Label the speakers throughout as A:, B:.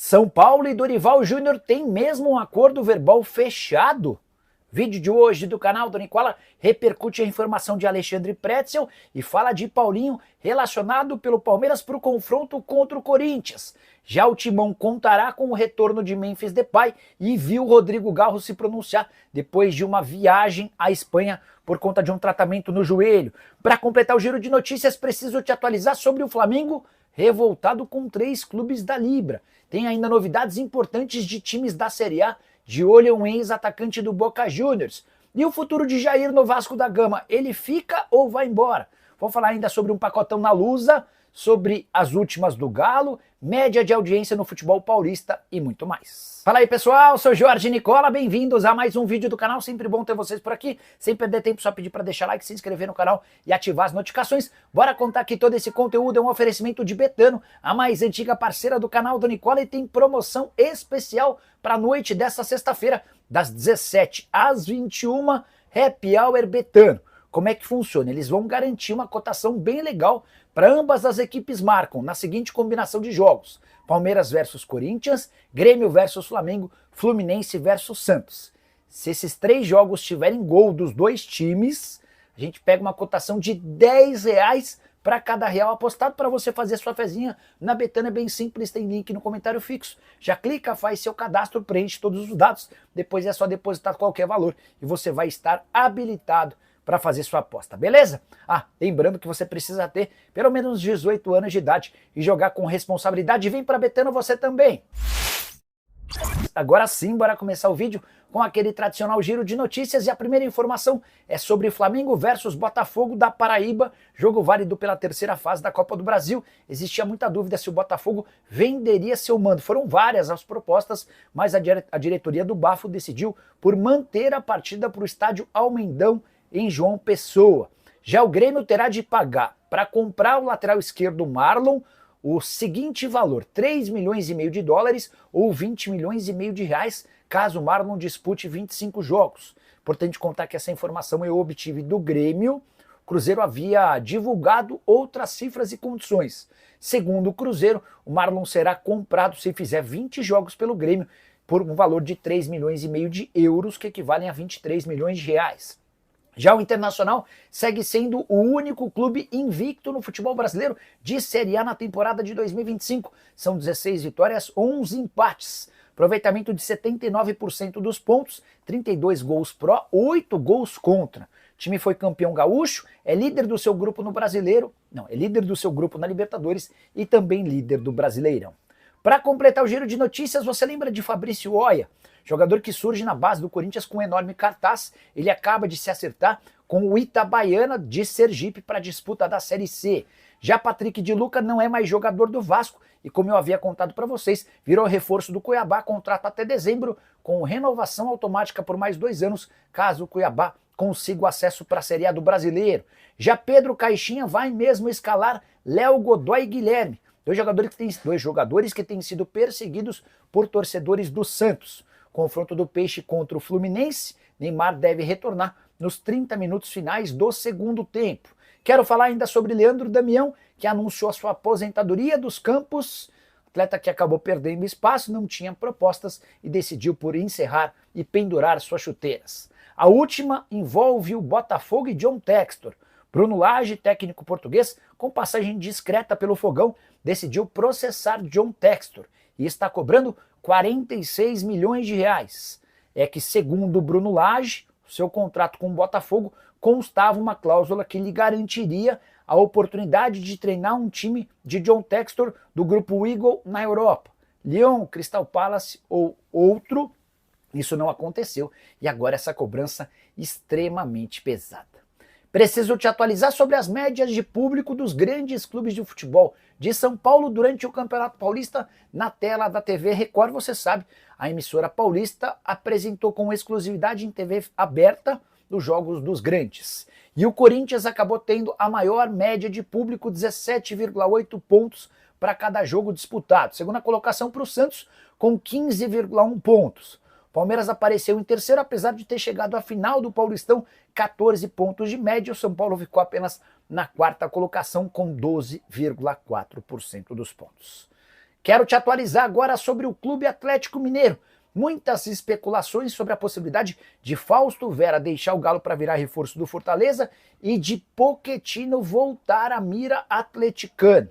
A: São Paulo e Dorival Júnior têm mesmo um acordo verbal fechado? Vídeo de hoje do canal do Nicola repercute a informação de Alexandre Pretzel e fala de Paulinho relacionado pelo Palmeiras para o confronto contra o Corinthians. Já o Timão contará com o retorno de Memphis Depay e viu Rodrigo Garro se pronunciar depois de uma viagem à Espanha por conta de um tratamento no joelho. Para completar o giro de notícias, preciso te atualizar sobre o Flamengo revoltado com 3 clubes da Libra. Tem ainda novidades importantes de times da Série A, de olho um ex-atacante do Boca Juniors. E o futuro de Jair no Vasco da Gama, ele fica ou vai embora? Vou falar ainda sobre um pacotão na Lusa, sobre as últimas do Galo, média de audiência no futebol paulista e muito mais. Fala aí pessoal, sou Jorge Nicola, bem-vindos a mais um vídeo do canal, sempre bom ter vocês por aqui, sem perder tempo só pedir para deixar like, se inscrever no canal e ativar as notificações. Bora contar que todo esse conteúdo é um oferecimento de Betano, a mais antiga parceira do canal do Nicola, e tem promoção especial para a noite dessa sexta-feira, das 17 às 21, Happy Hour Betano. Como é que funciona? Eles vão garantir uma cotação bem legal para ambas as equipes marcam na seguinte combinação de jogos: Palmeiras versus Corinthians, Grêmio versus Flamengo, Fluminense versus Santos. Se esses 3 jogos tiverem gol dos 2 times, a gente pega uma cotação de R$10 para cada real apostado para você fazer sua fezinha na Betano. É bem simples, tem link no comentário fixo. Já clica, faz seu cadastro, preenche todos os dados, depois é só depositar qualquer valor e você vai estar habilitado para fazer sua aposta, beleza? Lembrando que você precisa ter pelo menos 18 anos de idade e jogar com responsabilidade. Vem para Betano você também. Agora sim, bora começar o vídeo com aquele tradicional giro de notícias, e a primeira informação é sobre Flamengo versus Botafogo da Paraíba, jogo válido pela 3ª fase da Copa do Brasil. Existia muita dúvida se o Botafogo venderia seu mando. Foram várias as propostas, mas a diretoria do Bafo decidiu por manter a partida para o estádio Almendão, em João Pessoa. Já o Grêmio terá de pagar para comprar o lateral esquerdo Marlon o seguinte valor: $3,5 milhões ou $20,5 milhões, caso o Marlon dispute 25 jogos. Importante contar que essa informação eu obtive do Grêmio. O Cruzeiro havia divulgado outras cifras e condições. Segundo o Cruzeiro, o Marlon será comprado se fizer 20 jogos pelo Grêmio por um valor de €3,5 milhões, que equivalem a R$23 milhões. Já o Internacional segue sendo o único clube invicto no futebol brasileiro de Série A na temporada de 2025. São 16 vitórias, 11 empates. Aproveitamento de 79% dos pontos, 32 gols pró, 8 gols contra. O time foi campeão gaúcho, é líder do seu grupo no Brasileiro, é líder do seu grupo na Libertadores e também líder do Brasileirão. Para completar o giro de notícias, você lembra de Fabrício Oia? Jogador que surge na base do Corinthians com um enorme cartaz. Ele acaba de se acertar com o Itabaiana de Sergipe para a disputa da Série C. Já Patrick de Luca não é mais jogador do Vasco e, como eu havia contado para vocês, virou reforço do Cuiabá, contrato até dezembro, com renovação automática por mais 2 anos, caso o Cuiabá consiga o acesso para a Série A do Brasileiro. Já Pedro Caixinha vai mesmo escalar Léo Godoy e Guilherme, dois jogadores que têm sido perseguidos por torcedores do Santos. Confronto do Peixe contra o Fluminense, Neymar deve retornar nos 30 minutos finais do segundo tempo. Quero falar ainda sobre Leandro Damião, que anunciou a sua aposentadoria dos campos. Atleta que acabou perdendo espaço, não tinha propostas e decidiu por encerrar e pendurar suas chuteiras. A última envolve o Botafogo e John Textor. Bruno Lage, técnico português, com passagem discreta pelo Fogão, decidiu processar John Textor e está cobrando R$46 milhões. É que, segundo Bruno Lage, seu contrato com o Botafogo constava uma cláusula que lhe garantiria a oportunidade de treinar um time de John Textor do grupo Eagle na Europa, Lyon, Crystal Palace ou outro. Isso não aconteceu e agora essa cobrança extremamente pesada. Preciso te atualizar sobre as médias de público dos grandes clubes de futebol de São Paulo durante o Campeonato Paulista na tela da TV Record. Você sabe, a emissora paulista apresentou com exclusividade em TV aberta os jogos dos grandes. E o Corinthians acabou tendo a maior média de público, 17,8 pontos para cada jogo disputado. Segunda colocação para o Santos, com 15,1 pontos. Palmeiras apareceu em terceiro, apesar de ter chegado à final do Paulistão, 14 pontos de média. O São Paulo ficou apenas na 4ª colocação com 12,4% dos pontos. Quero te atualizar agora sobre o Clube Atlético Mineiro. Muitas especulações sobre a possibilidade de Fausto Vera deixar o Galo para virar reforço do Fortaleza e de Pochettino voltar à mira atleticana.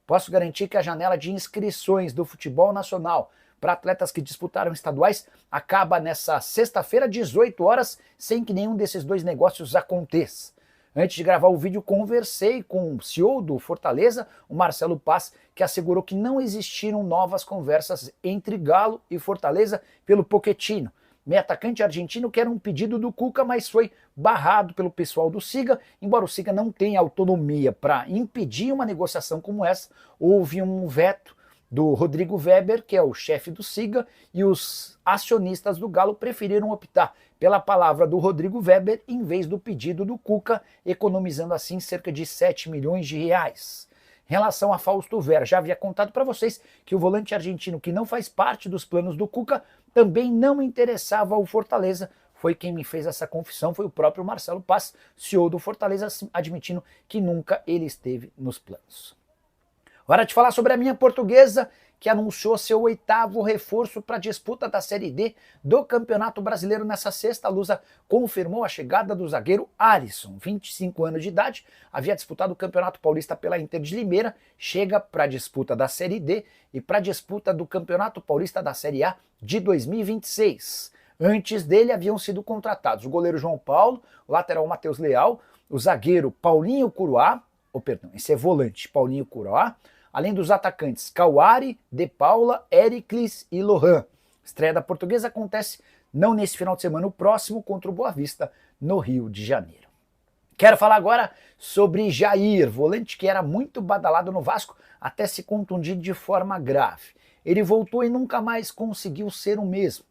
A: Posso garantir que a janela de inscrições do futebol nacional para atletas que disputaram estaduais acaba nessa sexta-feira, 18 horas, sem que nenhum desses dois negócios aconteça. Antes de gravar o vídeo, conversei com o CEO do Fortaleza, o Marcelo Paz, que assegurou que não existiram novas conversas entre Galo e Fortaleza pelo Pochettino. Meio atacante argentino que era um pedido do Cuca, mas foi barrado pelo pessoal do Siga. Embora o Siga não tenha autonomia para impedir uma negociação como essa, houve um veto do Rodrigo Weber, que é o chefe do Siga, e os acionistas do Galo preferiram optar pela palavra do Rodrigo Weber em vez do pedido do Cuca, economizando assim cerca de 7 milhões de reais. Em relação a Fausto Vera, já havia contado para vocês que o volante argentino, que não faz parte dos planos do Cuca, também não interessava ao Fortaleza. Foi quem me fez essa confissão, foi o próprio Marcelo Paz, CEO do Fortaleza, admitindo que nunca ele esteve nos planos. Hora de falar sobre a minha Portuguesa, que anunciou seu 8º reforço para a disputa da Série D do Campeonato Brasileiro nessa sexta. A Lusa confirmou a chegada do zagueiro Alisson, 25 anos de idade, havia disputado o Campeonato Paulista pela Inter de Limeira, chega para a disputa da Série D e para a disputa do Campeonato Paulista da Série A de 2026. Antes dele haviam sido contratados o goleiro João Paulo, o lateral Matheus Leal, o zagueiro Paulinho Curuá, esse é volante, Paulinho Curuá, além dos atacantes Cauari, De Paula, Éricles e Lohan. Estreia da Portuguesa acontece não nesse final de semana, o próximo contra o Boa Vista, no Rio de Janeiro. Quero falar agora sobre Jair, volante que era muito badalado no Vasco até se contundir de forma grave. Ele voltou e nunca mais conseguiu ser o mesmo.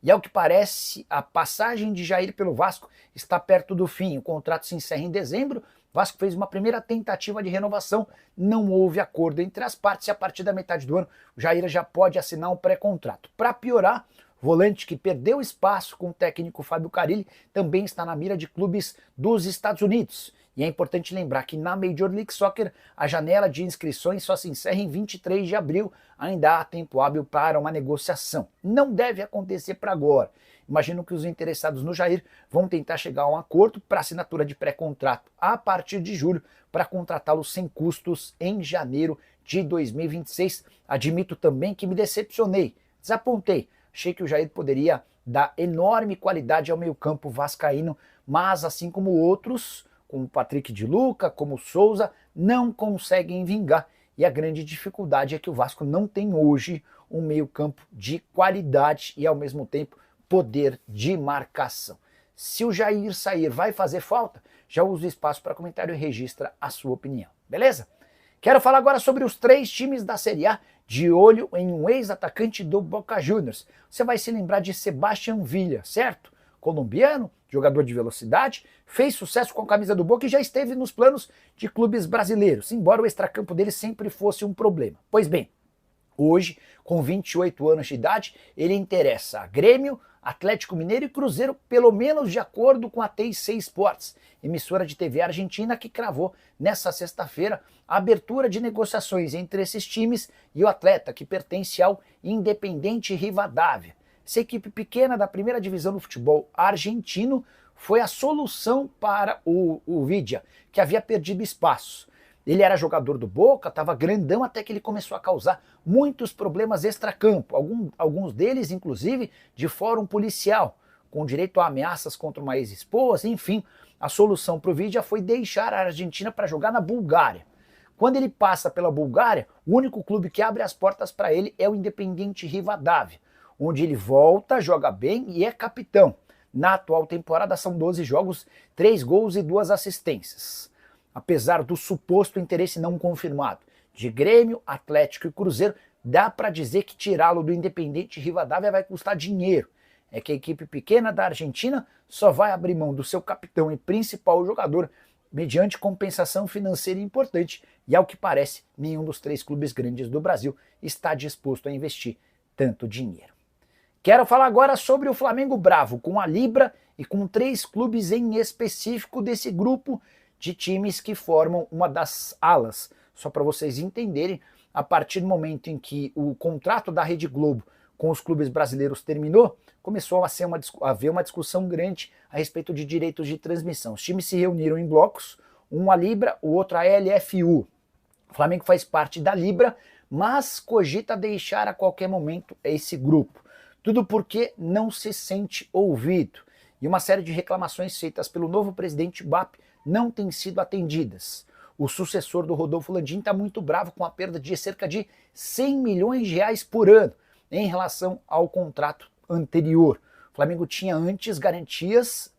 A: E ao que parece, a passagem de Jair pelo Vasco está perto do fim. O contrato se encerra em dezembro. O Vasco fez uma primeira tentativa de renovação, não houve acordo entre as partes e a partir da metade do ano o Jair já pode assinar um pré-contrato. Para piorar, o volante que perdeu espaço com o técnico Fábio Carille também está na mira de clubes dos Estados Unidos. E é importante lembrar que na Major League Soccer a janela de inscrições só se encerra em 23 de abril, ainda há tempo hábil para uma negociação. Não deve acontecer para agora. Imagino que os interessados no Jair vão tentar chegar a um acordo para assinatura de pré-contrato a partir de julho para contratá-lo sem custos em janeiro de 2026. Admito também que me decepcionei, desapontei. Achei que o Jair poderia dar enorme qualidade ao meio-campo vascaíno, mas assim como outros, como o Patrick de Luca, como o Souza, não conseguem vingar. E a grande dificuldade é que o Vasco não tem hoje um meio-campo de qualidade e ao mesmo tempo poder de marcação. Se o Jair sair, vai fazer falta? Já usa o espaço para comentário e registra a sua opinião, beleza? Quero falar agora sobre os 3 times da Série A de olho em um ex-atacante do Boca Juniors. Você vai se lembrar de Sebastián Villa, certo? Colombiano, jogador de velocidade, fez sucesso com a camisa do Boca e já esteve nos planos de clubes brasileiros, embora o extracampo dele sempre fosse um problema. Pois bem, hoje, com 28 anos de idade, ele interessa a Grêmio, Atlético Mineiro e Cruzeiro, pelo menos de acordo com a TIC Sports, emissora de TV argentina que cravou nessa sexta-feira a abertura de negociações entre esses times e o atleta que pertence ao Independiente Rivadavia. Essa equipe pequena da primeira divisão do futebol argentino foi a solução para o Vidia, que havia perdido espaço. Ele era jogador do Boca, estava grandão até que ele começou a causar muitos problemas extracampo, alguns deles inclusive de fórum policial, com direito a ameaças contra uma ex-esposa, enfim. A solução para o Vidia foi deixar a Argentina para jogar na Bulgária. Quando ele passa pela Bulgária, o único clube que abre as portas para ele é o Independiente Rivadavia, onde ele volta, joga bem e é capitão. Na atual temporada são 12 jogos, 3 gols e 2 assistências. Apesar do suposto interesse não confirmado de Grêmio, Atlético e Cruzeiro, dá para dizer que tirá-lo do Independiente Rivadavia vai custar dinheiro. É que a equipe pequena da Argentina só vai abrir mão do seu capitão e principal jogador mediante compensação financeira importante e, ao que parece, nenhum dos 3 clubes grandes do Brasil está disposto a investir tanto dinheiro. Quero falar agora sobre o Flamengo Bravo, com a Libra e com 3 clubes em específico desse grupo de times que formam uma das alas. Só para vocês entenderem, a partir do momento em que o contrato da Rede Globo com os clubes brasileiros terminou, começou a haver uma discussão grande a respeito de direitos de transmissão. Os times se reuniram em blocos, um a Libra, o outro a LFU. O Flamengo faz parte da Libra, mas cogita deixar a qualquer momento esse grupo. Tudo porque não se sente ouvido. E uma série de reclamações feitas pelo novo presidente BAP não têm sido atendidas. O sucessor do Rodolfo Landim está muito bravo com a perda de cerca de 100 milhões de reais por ano em relação ao contrato anterior. O Flamengo tinha antes garantias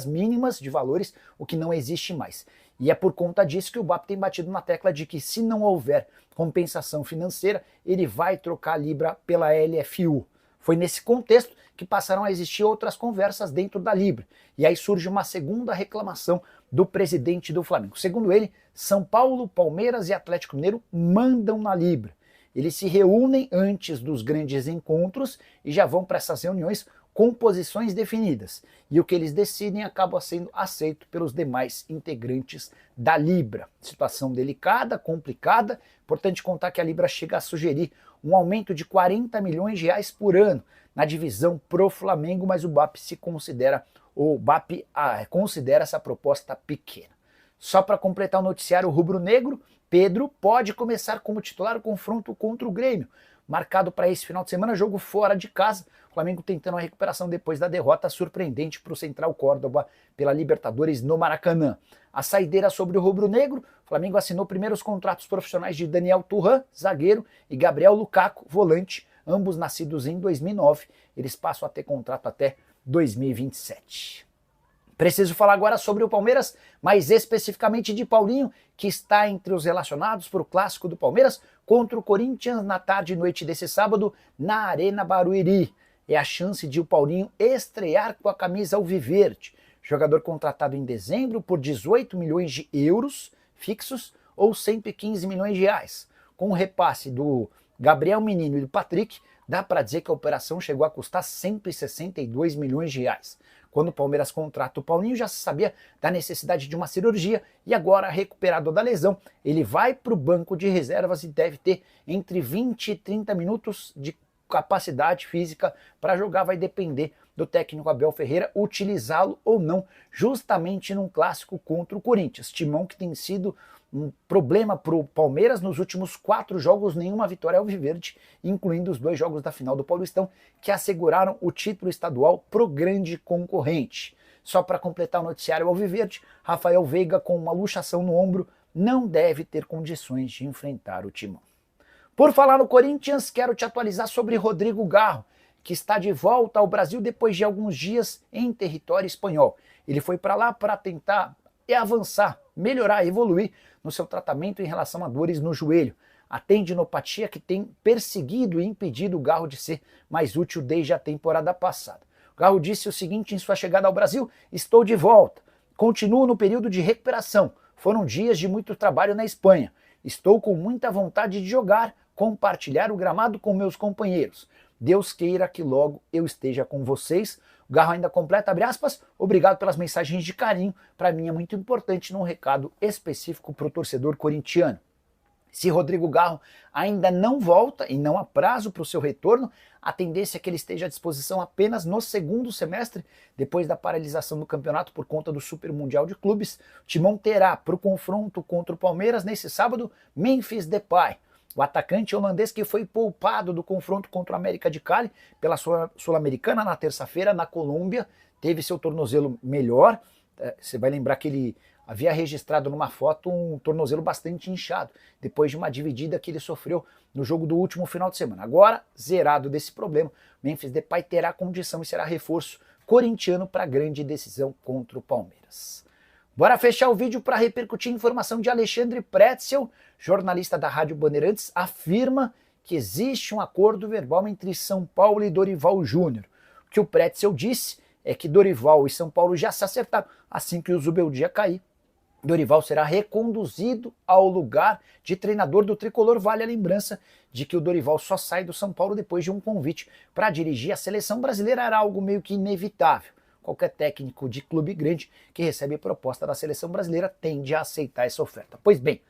A: mínimas de valores, o que não existe mais. E é por conta disso que o BAP tem batido na tecla de que se não houver compensação financeira, ele vai trocar a Libra pela LFU. Foi nesse contexto que passaram a existir outras conversas dentro da Libra. E aí surge uma segunda reclamação do presidente do Flamengo. Segundo ele, São Paulo, Palmeiras e Atlético Mineiro mandam na Libra. Eles se reúnem antes dos grandes encontros e já vão para essas reuniões com posições definidas. E o que eles decidem acaba sendo aceito pelos demais integrantes da Libra. Situação delicada, complicada. Importante contar que a Libra chega a sugerir um aumento de 40 milhões de reais por ano na divisão pro Flamengo, mas o BAP considera essa proposta pequena. Só para completar o noticiário rubro-negro, Pedro pode começar como titular o confronto contra o Grêmio, marcado para esse final de semana, jogo fora de casa. O Flamengo tentando a recuperação depois da derrota surpreendente para o Central Córdoba pela Libertadores no Maracanã. A saideira sobre o rubro-negro, o Flamengo assinou primeiros contratos profissionais de Daniel Thuram, zagueiro, e Gabriel Lukaku, volante, ambos nascidos em 2009. Eles passam a ter contrato até 2027. Preciso falar agora sobre o Palmeiras, mais especificamente de Paulinho, que está entre os relacionados para o clássico do Palmeiras contra o Corinthians na tarde e noite desse sábado na Arena Barueri. É a chance de o Paulinho estrear com a camisa alviverde. Jogador contratado em dezembro por 18 milhões de euros fixos ou 115 milhões de reais. Com o repasse do Gabriel Menino e do Patrick, dá para dizer que a operação chegou a custar 162 milhões de reais. Quando o Palmeiras contrata o Paulinho, já se sabia da necessidade de uma cirurgia e agora, recuperado da lesão, ele vai para o banco de reservas e deve ter entre 20 e 30 minutos de capacidade física para jogar. Vai depender do técnico Abel Ferreira utilizá-lo ou não, justamente num clássico contra o Corinthians. Timão que tem sido um problema para o Palmeiras nos últimos 4 jogos, nenhuma vitória alviverde, incluindo os 2 jogos da final do Paulistão, que asseguraram o título estadual pro grande concorrente. Só para completar o noticiário alviverde, Rafael Veiga, com uma luxação no ombro, não deve ter condições de enfrentar o Timão. Por falar no Corinthians, quero te atualizar sobre Rodrigo Garro, que está de volta ao Brasil depois de alguns dias em território espanhol. Ele foi para lá para tentar avançar, melhorar, evoluir no seu tratamento em relação a dores no joelho. A tendinopatia que tem perseguido e impedido o Garro de ser mais útil desde a temporada passada. O Garro disse o seguinte em sua chegada ao Brasil: estou de volta, continuo no período de recuperação, foram dias de muito trabalho na Espanha, estou com muita vontade de jogar, compartilhar o gramado com meus companheiros. Deus queira que logo eu esteja com vocês. O Garro ainda completa, abre aspas, obrigado pelas mensagens de carinho, para mim é muito importante num recado específico para o torcedor corintiano. Se Rodrigo Garro ainda não volta e não há prazo para o seu retorno, a tendência é que ele esteja à disposição apenas no segundo semestre, depois da paralisação do campeonato por conta do Super Mundial de Clubes. O Timão terá para o confronto contra o Palmeiras nesse sábado Memphis Depay, o atacante holandês que foi poupado do confronto contra o América de Cali pela Sul-Americana na terça-feira na Colômbia, teve seu tornozelo melhor. Você vai lembrar que ele havia registrado numa foto um tornozelo bastante inchado, depois de uma dividida que ele sofreu no jogo do último final de semana. Agora, zerado desse problema, Memphis Depay terá condição e será reforço corintiano para a grande decisão contra o Palmeiras. Bora fechar o vídeo para repercutir a informação de Alexandre Pretzel, jornalista da Rádio Bandeirantes, afirma que existe um acordo verbal entre São Paulo e Dorival Júnior. O que o Pretzel disse é que Dorival e São Paulo já se acertaram. Assim que o Zubeldia cair, Dorival será reconduzido ao lugar de treinador do Tricolor. Vale a lembrança de que o Dorival só sai do São Paulo depois de um convite para dirigir a seleção brasileira. Era algo meio que inevitável. Qualquer técnico de clube grande que recebe proposta da seleção brasileira tende a aceitar essa oferta. Pois bem,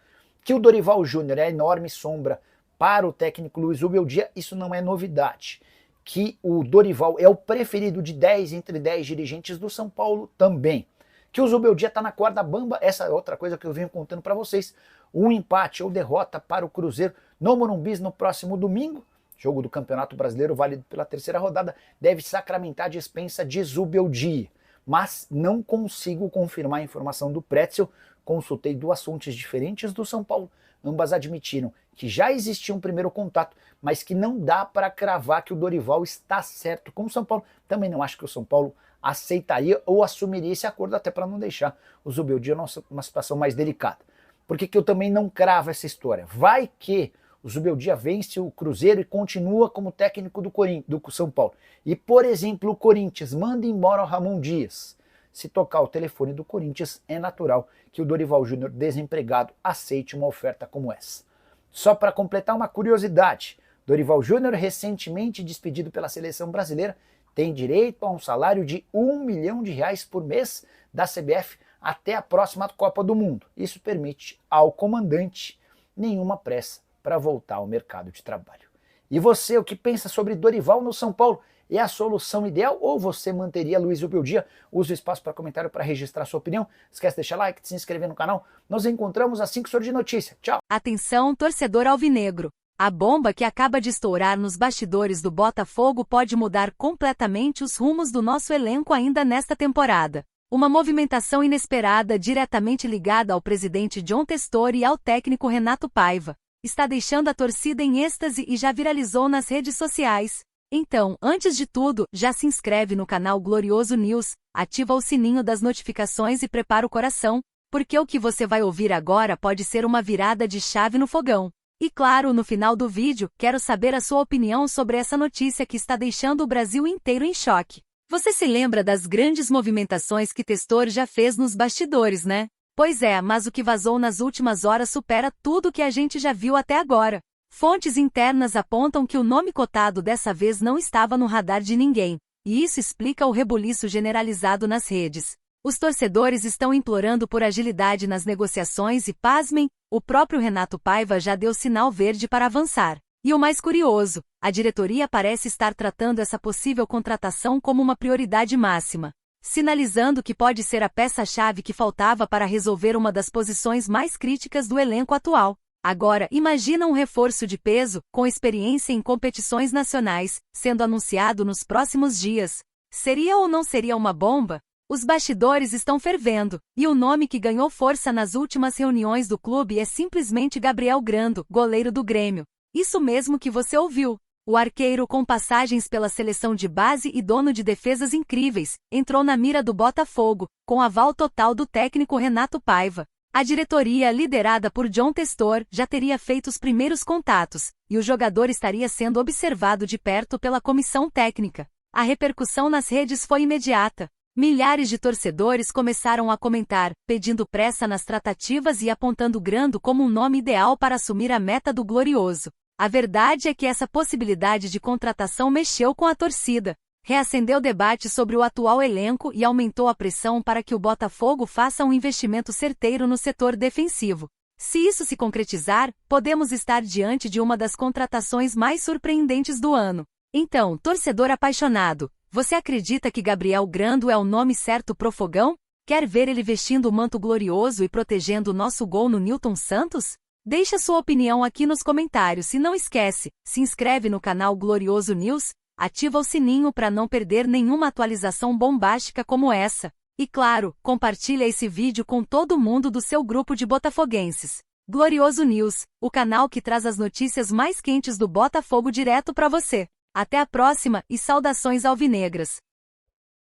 A: Que o Dorival Júnior é a enorme sombra para o técnico Luiz Zubeldia, isso não é novidade. Que o Dorival é o preferido de 10 entre 10 dirigentes do São Paulo também. Que o Zubeldia está na corda bamba, essa é outra coisa que eu venho contando para vocês. Um empate ou derrota para o Cruzeiro no Morumbi no próximo domingo, jogo do Campeonato Brasileiro válido pela terceira rodada, deve sacramentar a dispensa de Zubeldia. Mas não consigo confirmar a informação do Pretzel. Consultei duas fontes diferentes do São Paulo, ambas admitiram que já existia um primeiro contato, mas que não dá para cravar que o Dorival está certo com o São Paulo. Também não acho que o São Paulo aceitaria ou assumiria esse acordo, até para não deixar o Zubeldia numa situação mais delicada. Por que eu também não cravo essa história? Vai que o Zubeldia vence o Cruzeiro e continua como técnico do São Paulo. E, por exemplo, o Corinthians manda embora o Ramon Dias. Se tocar o telefone do Corinthians, é natural que o Dorival Júnior, desempregado, aceite uma oferta como essa. Só para completar uma curiosidade, Dorival Júnior, recentemente despedido pela seleção brasileira, tem direito a um salário de R$1 milhão por mês da CBF até a próxima Copa do Mundo. Isso permite ao comandante nenhuma pressa para voltar ao mercado de trabalho. E você, o que pensa sobre Dorival no São Paulo? É a solução ideal ou você manteria Luiz Zubeldia? Use o espaço para comentário para registrar sua opinião. Esquece de deixar like, de se inscrever no canal. Nos encontramos assim que surgir notícia. Tchau!
B: Atenção, torcedor alvinegro! A bomba que acaba de estourar nos bastidores do Botafogo pode mudar completamente os rumos do nosso elenco ainda nesta temporada. Uma movimentação inesperada diretamente ligada ao presidente John Testor e ao técnico Renato Paiva está deixando a torcida em êxtase e já viralizou nas redes sociais. Então, antes de tudo, já se inscreve no canal Glorioso News, ativa o sininho das notificações e prepara o coração, porque o que você vai ouvir agora pode ser uma virada de chave no fogão. E claro, no final do vídeo, quero saber a sua opinião sobre essa notícia que está deixando o Brasil inteiro em choque. Você se lembra das grandes movimentações que Testor já fez nos bastidores, né? Pois é, mas o que vazou nas últimas horas supera tudo que a gente já viu até agora. Fontes internas apontam que o nome cotado dessa vez não estava no radar de ninguém, e isso explica o rebuliço generalizado nas redes. Os torcedores estão implorando por agilidade nas negociações e, pasmem, o próprio Renato Paiva já deu sinal verde para avançar. E o mais curioso, a diretoria parece estar tratando essa possível contratação como uma prioridade máxima, sinalizando que pode ser a peça-chave que faltava para resolver uma das posições mais críticas do elenco atual. Agora, imagina um reforço de peso, com experiência em competições nacionais, sendo anunciado nos próximos dias. Seria ou não seria uma bomba? Os bastidores estão fervendo, e o nome que ganhou força nas últimas reuniões do clube é simplesmente Gabriel Grando, goleiro do Grêmio. Isso mesmo que você ouviu. O arqueiro, com passagens pela seleção de base e dono de defesas incríveis, entrou na mira do Botafogo, com aval total do técnico Renato Paiva. A diretoria, liderada por John Testor, já teria feito os primeiros contatos, e o jogador estaria sendo observado de perto pela comissão técnica. A repercussão nas redes foi imediata. Milhares de torcedores começaram a comentar, pedindo pressa nas tratativas e apontando Grando como um nome ideal para assumir a meta do Glorioso. A verdade é que essa possibilidade de contratação mexeu com a torcida, reacendeu o debate sobre o atual elenco e aumentou a pressão para que o Botafogo faça um investimento certeiro no setor defensivo. Se isso se concretizar, podemos estar diante de uma das contratações mais surpreendentes do ano. Então, torcedor apaixonado, você acredita que Gabriel Grando é o nome certo pro fogão? Quer ver ele vestindo o manto glorioso e protegendo o nosso gol no Nilton Santos? Deixa sua opinião aqui nos comentários e não esquece, se inscreve no canal Glorioso News, ativa o sininho para não perder nenhuma atualização bombástica como essa. E claro, compartilha esse vídeo com todo mundo do seu grupo de botafoguenses. Glorioso News, o canal que traz as notícias mais quentes do Botafogo direto para você. Até a próxima e saudações alvinegras!